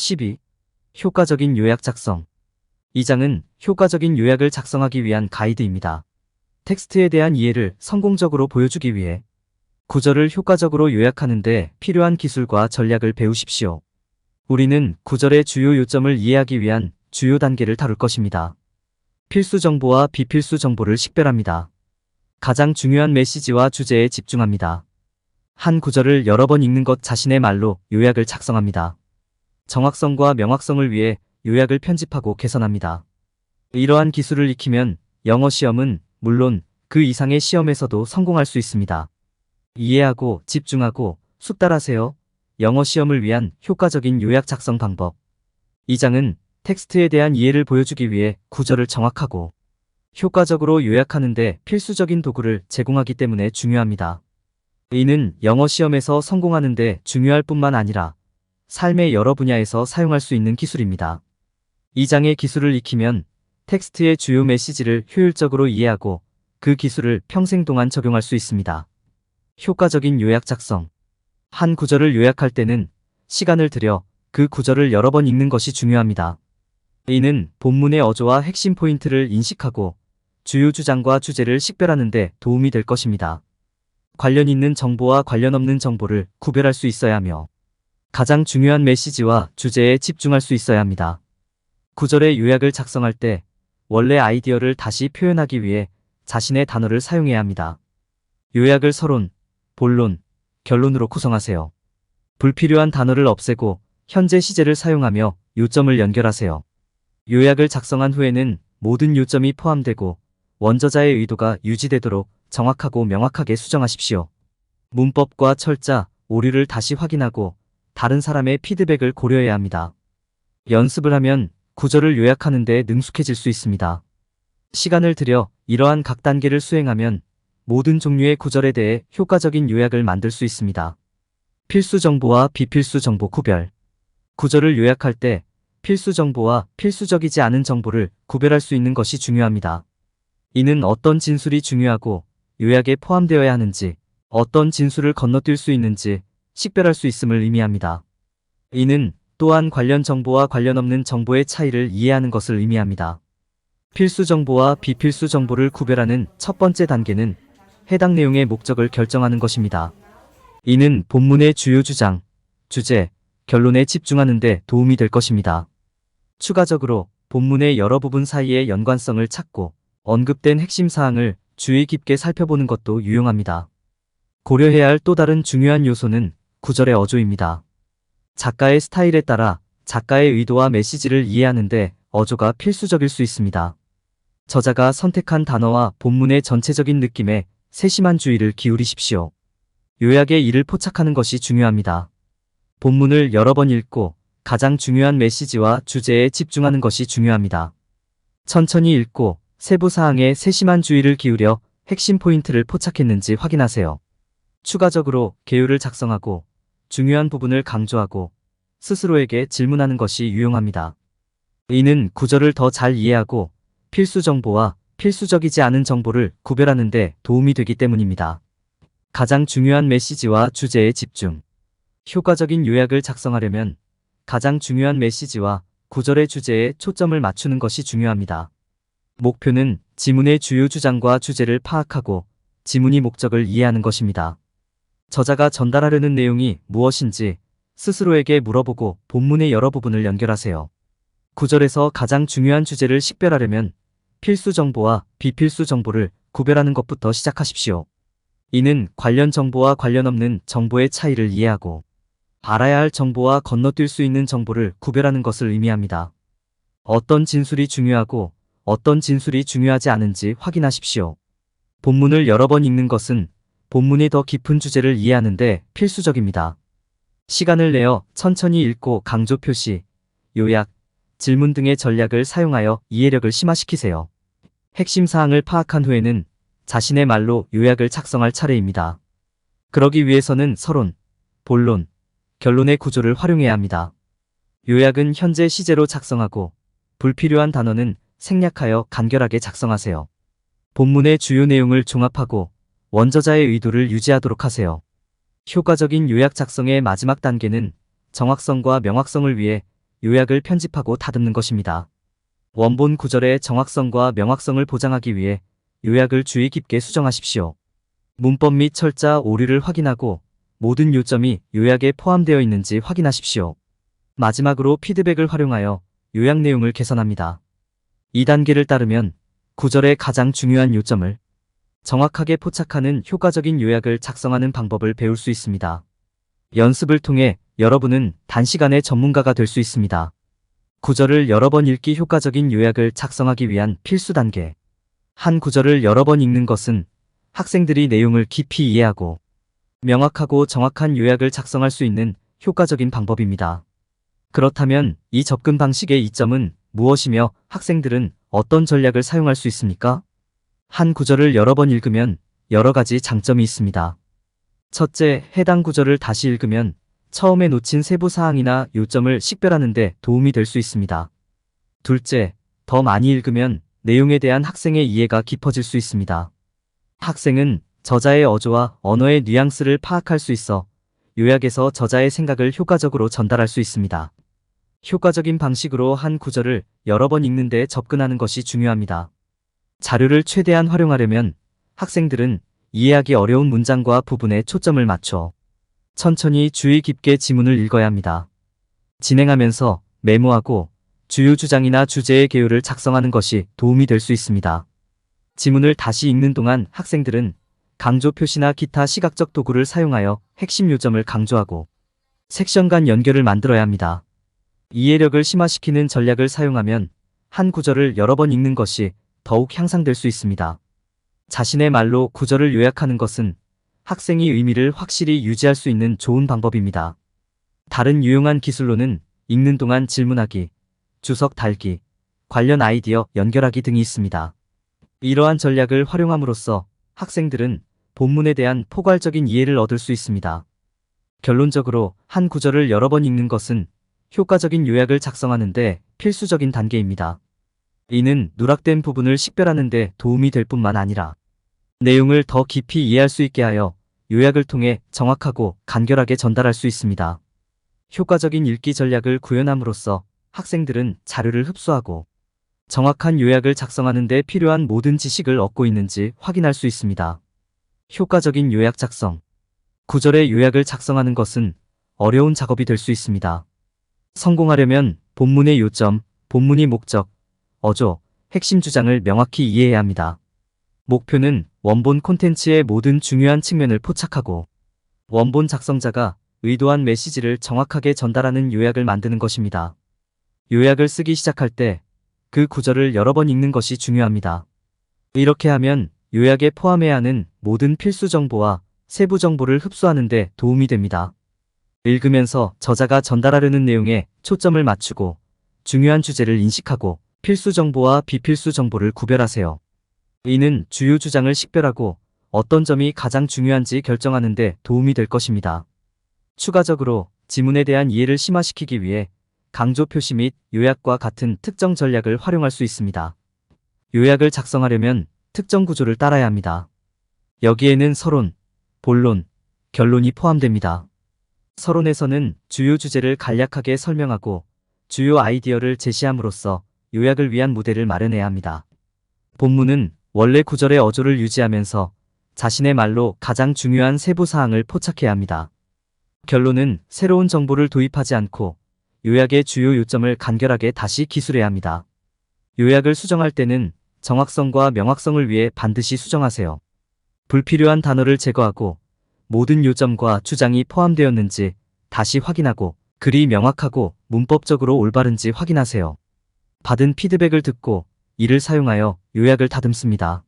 12. 효과적인 요약 작성. 이 장은 효과적인 요약을 작성하기 위한 가이드입니다. 텍스트에 대한 이해를 성공적으로 보여주기 위해 구절을 효과적으로 요약하는 데 필요한 기술과 전략을 배우십시오. 우리는 구절의 주요 요점을 이해하기 위한 주요 단계를 다룰 것입니다. 필수 정보와 비필수 정보를 식별합니다. 가장 중요한 메시지와 주제에 집중합니다. 한 구절을 여러 번 읽는 것 자신의 말로 요약을 작성합니다. 정확성과 명확성을 위해 요약을 편집하고 개선합니다. 이러한 기술을 익히면 영어 시험은 물론 그 이상의 시험에서도 성공할 수 있습니다. 이해하고 집중하고 숙달하세요. 영어 시험을 위한 효과적인 요약 작성 방법. 이 장은 텍스트에 대한 이해를 보여주기 위해 구절을 정확하고 효과적으로 요약하는 데 필수적인 도구를 제공하기 때문에 중요합니다. 이는 영어 시험에서 성공하는 데 중요할 뿐만 아니라 삶의 여러 분야에서 사용할 수 있는 기술입니다. 이 장의 기술을 익히면 텍스트의 주요 메시지를 효율적으로 이해하고 그 기술을 평생 동안 적용할 수 있습니다. 효과적인 요약 작성. 한 구절을 요약할 때는 시간을 들여 그 구절을 여러 번 읽는 것이 중요합니다. 이는 본문의 어조와 핵심 포인트를 인식하고 주요 주장과 주제를 식별하는 데 도움이 될 것입니다. 관련 있는 정보와 관련 없는 정보를 구별할 수 있어야 하며 가장 중요한 메시지와 주제에 집중할 수 있어야 합니다. 구절의 요약을 작성할 때 원래 아이디어를 다시 표현하기 위해 자신의 단어를 사용해야 합니다. 요약을 서론, 본론, 결론으로 구성하세요. 불필요한 단어를 없애고 현재 시제를 사용하며 요점을 연결하세요. 요약을 작성한 후에는 모든 요점이 포함되고 원저자의 의도가 유지되도록 정확하고 명확하게 수정하십시오. 문법과 철자, 오류를 다시 확인하고 다른 사람의 피드백을 고려해야 합니다. 연습을 하면 구절을 요약하는 데 능숙해질 수 있습니다. 시간을 들여 이러한 각 단계를 수행하면 모든 종류의 구절에 대해 효과적인 요약을 만들 수 있습니다. 필수 정보와 비필수 정보 구별. 구절을 요약할 때 필수 정보와 필수적이지 않은 정보를 구별할 수 있는 것이 중요합니다. 이는 어떤 진술이 중요하고 요약에 포함되어야 하는지, 어떤 진술을 건너뛸 수 있는지 식별할 수 있음을 의미합니다. 이는 또한 관련 정보와 관련 없는 정보의 차이를 이해하는 것을 의미합니다. 필수 정보와 비필수 정보를 구별하는 첫 번째 단계는 해당 내용의 목적을 결정하는 것입니다. 이는 본문의 주요 주장, 주제, 결론에 집중하는 데 도움이 될 것입니다. 추가적으로 본문의 여러 부분 사이의 연관성을 찾고 언급된 핵심 사항을 주의 깊게 살펴보는 것도 유용합니다. 고려해야 할 또 다른 중요한 요소는 구절의 어조입니다. 작가의 스타일에 따라 작가의 의도와 메시지를 이해하는데 어조가 필수적일 수 있습니다. 저자가 선택한 단어와 본문의 전체적인 느낌에 세심한 주의를 기울이십시오. 요약의 이를 포착하는 것이 중요합니다. 본문을 여러 번 읽고 가장 중요한 메시지와 주제에 집중하는 것이 중요합니다. 천천히 읽고 세부 사항에 세심한 주의를 기울여 핵심 포인트를 포착했는지 확인하세요. 추가적으로 개요를 작성하고 중요한 부분을 강조하고 스스로에게 질문하는 것이 유용합니다. 이는 구절을 더 잘 이해하고 필수 정보와 필수적이지 않은 정보를 구별하는 데 도움이 되기 때문입니다. 가장 중요한 메시지와 주제에 집중. 효과적인 요약을 작성하려면 가장 중요한 메시지와 구절의 주제에 초점을 맞추는 것이 중요합니다. 목표는 지문의 주요 주장과 주제를 파악하고 지문의 목적을 이해하는 것입니다. 저자가 전달하려는 내용이 무엇인지 스스로에게 물어보고 본문의 여러 부분을 연결하세요. 구절에서 가장 중요한 주제를 식별하려면 필수 정보와 비필수 정보를 구별하는 것부터 시작하십시오. 이는 관련 정보와 관련 없는 정보의 차이를 이해하고 알아야 할 정보와 건너뛸 수 있는 정보를 구별하는 것을 의미합니다. 어떤 진술이 중요하고 어떤 진술이 중요하지 않은지 확인하십시오. 본문을 여러 번 읽는 것은 본문의 더 깊은 주제를 이해하는 데 필수적입니다. 시간을 내어 천천히 읽고 강조 표시, 요약, 질문 등의 전략을 사용하여 이해력을 심화시키세요. 핵심 사항을 파악한 후에는 자신의 말로 요약을 작성할 차례입니다. 그러기 위해서는 서론, 본론, 결론의 구조를 활용해야 합니다. 요약은 현재 시제로 작성하고 불필요한 단어는 생략하여 간결하게 작성하세요. 본문의 주요 내용을 종합하고 원저자의 의도를 유지하도록 하세요. 효과적인 요약 작성의 마지막 단계는 정확성과 명확성을 위해 요약을 편집하고 다듬는 것입니다. 원본 구절의 정확성과 명확성을 보장하기 위해 요약을 주의 깊게 수정하십시오. 문법 및 철자 오류를 확인하고 모든 요점이 요약에 포함되어 있는지 확인하십시오. 마지막으로 피드백을 활용하여 요약 내용을 개선합니다. 이 단계를 따르면 구절의 가장 중요한 요점을 정확하게 포착하는 효과적인 요약을 작성하는 방법을 배울 수 있습니다. 연습을 통해 여러분은 단시간에 전문가가 될 수 있습니다. 구절을 여러 번 읽기 효과적인 요약을 작성하기 위한 필수 단계. 한 구절을 여러 번 읽는 것은 학생들이 내용을 깊이 이해하고 명확하고 정확한 요약을 작성할 수 있는 효과적인 방법입니다. 그렇다면 이 접근 방식의 이점은 무엇이며 학생들은 어떤 전략을 사용할 수 있습니까? 한 구절을 여러 번 읽으면 여러 가지 장점이 있습니다. 첫째, 해당 구절을 다시 읽으면 처음에 놓친 세부 사항이나 요점을 식별하는 데 도움이 될 수 있습니다. 둘째, 더 많이 읽으면 내용에 대한 학생의 이해가 깊어질 수 있습니다. 학생은 저자의 어조와 언어의 뉘앙스를 파악할 수 있어 요약에서 저자의 생각을 효과적으로 전달할 수 있습니다. 효과적인 방식으로 한 구절을 여러 번 읽는 데 접근하는 것이 중요합니다. 자료를 최대한 활용하려면 학생들은 이해하기 어려운 문장과 부분에 초점을 맞춰 천천히 주의 깊게 지문을 읽어야 합니다. 진행하면서 메모하고 주요 주장이나 주제의 개요를 작성하는 것이 도움이 될 수 있습니다. 지문을 다시 읽는 동안 학생들은 강조 표시나 기타 시각적 도구를 사용하여 핵심 요점을 강조하고 섹션 간 연결을 만들어야 합니다. 이해력을 심화시키는 전략을 사용하면 한 구절을 여러 번 읽는 것이 더욱 향상될 수 있습니다. 자신의 말로 구절을 요약하는 것은 학생이 의미를 확실히 유지할 수 있는 좋은 방법입니다. 다른 유용한 기술로는 읽는 동안 질문하기, 주석 달기, 관련 아이디어 연결하기 등이 있습니다. 이러한 전략을 활용함으로써 학생들은 본문에 대한 포괄적인 이해를 얻을 수 있습니다. 결론적으로 한 구절을 여러 번 읽는 것은 효과적인 요약을 작성하는 데 필수적인 단계입니다. 이는 누락된 부분을 식별하는 데 도움이 될 뿐만 아니라 내용을 더 깊이 이해할 수 있게 하여 요약을 통해 정확하고 간결하게 전달할 수 있습니다. 효과적인 읽기 전략을 구현함으로써 학생들은 자료를 흡수하고 정확한 요약을 작성하는 데 필요한 모든 지식을 얻고 있는지 확인할 수 있습니다. 효과적인 요약 작성. 구절의 요약을 작성하는 것은 어려운 작업이 될 수 있습니다. 성공하려면 본문의 요점, 본문의 목적, 어조, 핵심 주장을 명확히 이해해야 합니다. 목표는 원본 콘텐츠의 모든 중요한 측면을 포착하고 원본 작성자가 의도한 메시지를 정확하게 전달하는 요약을 만드는 것입니다. 요약을 쓰기 시작할 때 그 구절을 여러 번 읽는 것이 중요합니다. 이렇게 하면 요약에 포함해야 하는 모든 필수 정보와 세부 정보를 흡수하는 데 도움이 됩니다. 읽으면서 저자가 전달하려는 내용에 초점을 맞추고 중요한 주제를 인식하고 필수 정보와 비필수 정보를 구별하세요. 이는 주요 주장을 식별하고 어떤 점이 가장 중요한지 결정하는 데 도움이 될 것입니다. 추가적으로 지문에 대한 이해를 심화시키기 위해 강조 표시 및 요약과 같은 특정 전략을 활용할 수 있습니다. 요약을 작성하려면 특정 구조를 따라야 합니다. 여기에는 서론, 본론, 결론이 포함됩니다. 서론에서는 주요 주제를 간략하게 설명하고 주요 아이디어를 제시함으로써 요약을 위한 무대를 마련해야 합니다. 본문은 원래 구절의 어조를 유지하면서 자신의 말로 가장 중요한 세부 사항을 포착해야 합니다. 결론은 새로운 정보를 도입하지 않고 요약의 주요 요점을 간결하게 다시 기술해야 합니다. 요약을 수정할 때는 정확성과 명확성을 위해 반드시 수정하세요. 불필요한 단어를 제거하고 모든 요점과 주장이 포함되었는지 다시 확인하고 글이 명확하고 문법적으로 올바른지 확인하세요. 받은 피드백을 듣고 이를 사용하여 요약을 다듬습니다.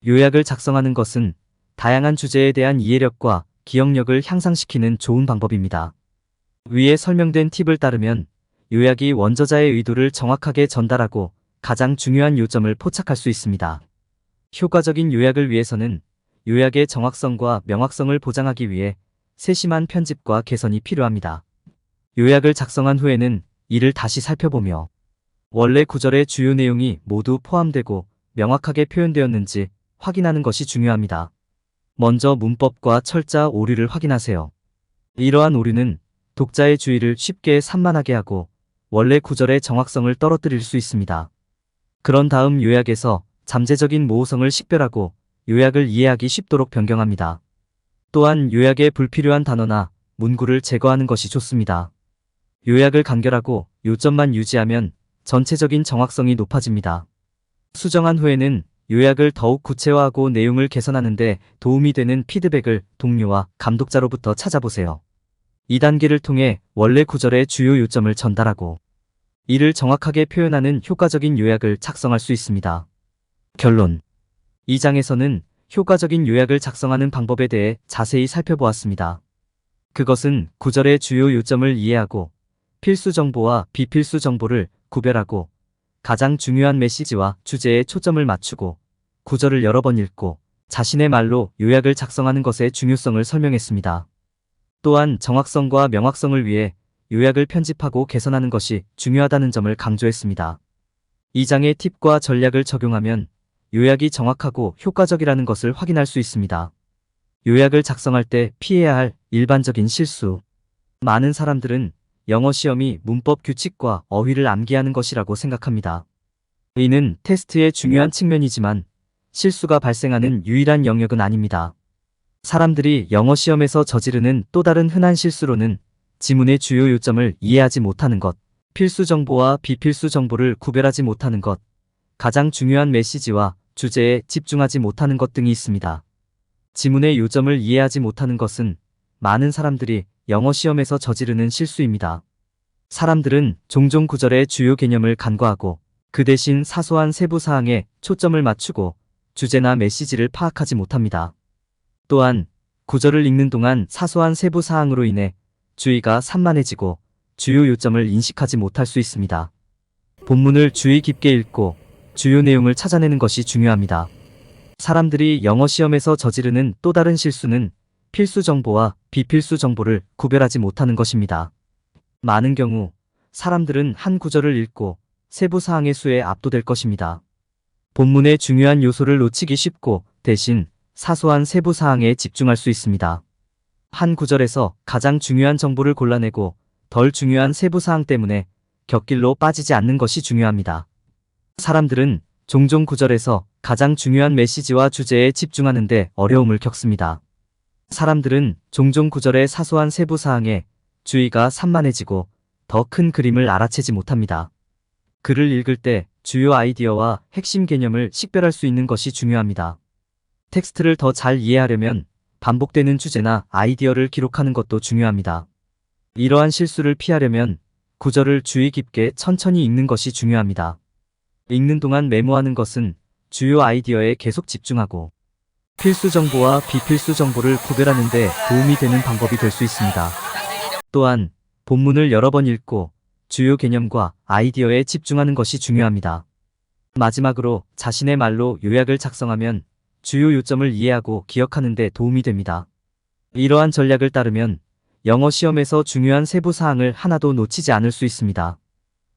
요약을 작성하는 것은 다양한 주제에 대한 이해력과 기억력을 향상시키는 좋은 방법입니다. 위에 설명된 팁을 따르면 요약이 원저자의 의도를 정확하게 전달하고 가장 중요한 요점을 포착할 수 있습니다. 효과적인 요약을 위해서는 요약의 정확성과 명확성을 보장하기 위해 세심한 편집과 개선이 필요합니다. 요약을 작성한 후에는 이를 다시 살펴보며 원래 구절의 주요 내용이 모두 포함되고 명확하게 표현되었는지 확인하는 것이 중요합니다. 먼저 문법과 철자 오류를 확인하세요. 이러한 오류는 독자의 주의를 쉽게 산만하게 하고 원래 구절의 정확성을 떨어뜨릴 수 있습니다. 그런 다음 요약에서 잠재적인 모호성을 식별하고 요약을 이해하기 쉽도록 변경합니다. 또한 요약에 불필요한 단어나 문구를 제거하는 것이 좋습니다. 요약을 간결하고 요점만 유지하면 전체적인 정확성이 높아집니다. 수정한 후에는 요약을 더욱 구체화하고 내용을 개선하는 데 도움이 되는 피드백을 동료와 감독자로부터 찾아보세요. 이 단계를 통해 원래 구절의 주요 요점을 전달하고 이를 정확하게 표현하는 효과적인 요약을 작성할 수 있습니다. 결론. 이 장에서는 효과적인 요약을 작성하는 방법에 대해 자세히 살펴보았습니다. 그것은 구절의 주요 요점을 이해하고 필수 정보와 비필수 정보를 구별하고 가장 중요한 메시지와 주제에 초점을 맞추고 구절을 여러 번 읽고 자신의 말로 요약을 작성하는 것의 중요성을 설명했습니다. 또한 정확성과 명확성을 위해 요약을 편집하고 개선하는 것이 중요하다는 점을 강조했습니다. 이 장의 팁과 전략을 적용하면 요약이 정확하고 효과적이라는 것을 확인할 수 있습니다. 요약을 작성할 때 피해야 할 일반적인 실수. 많은 사람들은 영어 시험이 문법 규칙과 어휘를 암기하는 것이라고 생각합니다. 이는 테스트의 중요한 측면이지만 실수가 발생하는 유일한 영역은 아닙니다. 사람들이 영어 시험에서 저지르는 또 다른 흔한 실수로는 지문의 주요 요점을 이해하지 못하는 것, 필수 정보와 비필수 정보를 구별하지 못하는 것, 가장 중요한 메시지와 주제에 집중하지 못하는 것 등이 있습니다. 지문의 요점을 이해하지 못하는 것은 많은 사람들이 영어 시험에서 저지르는 실수입니다. 사람들은 종종 구절의 주요 개념을 간과하고 그 대신 사소한 세부 사항에 초점을 맞추고 주제나 메시지를 파악하지 못합니다. 또한 구절을 읽는 동안 사소한 세부 사항으로 인해 주의가 산만해지고 주요 요점을 인식하지 못할 수 있습니다. 본문을 주의 깊게 읽고 주요 내용을 찾아내는 것이 중요합니다. 사람들이 영어 시험에서 저지르는 또 다른 실수는 필수 정보와 비필수 정보를 구별하지 못하는 것입니다. 많은 경우 사람들은 한 구절을 읽고 세부 사항의 수에 압도될 것입니다. 본문의 중요한 요소를 놓치기 쉽고 대신 사소한 세부 사항에 집중할 수 있습니다. 한 구절에서 가장 중요한 정보를 골라내고 덜 중요한 세부 사항 때문에 곁길로 빠지지 않는 것이 중요합니다. 사람들은 종종 구절에서 가장 중요한 메시지와 주제에 집중하는데 어려움을 겪습니다. 사람들은 종종 구절의 사소한 세부 사항에 주의가 산만해지고 더 큰 그림을 알아채지 못합니다. 글을 읽을 때 주요 아이디어와 핵심 개념을 식별할 수 있는 것이 중요합니다. 텍스트를 더 잘 이해하려면 반복되는 주제나 아이디어를 기록하는 것도 중요합니다. 이러한 실수를 피하려면 구절을 주의 깊게 천천히 읽는 것이 중요합니다. 읽는 동안 메모하는 것은 주요 아이디어에 계속 집중하고 필수 정보와 비필수 정보를 구별하는 데 도움이 되는 방법이 될 수 있습니다. 또한 본문을 여러 번 읽고 주요 개념과 아이디어에 집중하는 것이 중요합니다. 마지막으로 자신의 말로 요약을 작성하면 주요 요점을 이해하고 기억하는 데 도움이 됩니다. 이러한 전략을 따르면 영어 시험에서 중요한 세부 사항을 하나도 놓치지 않을 수 있습니다.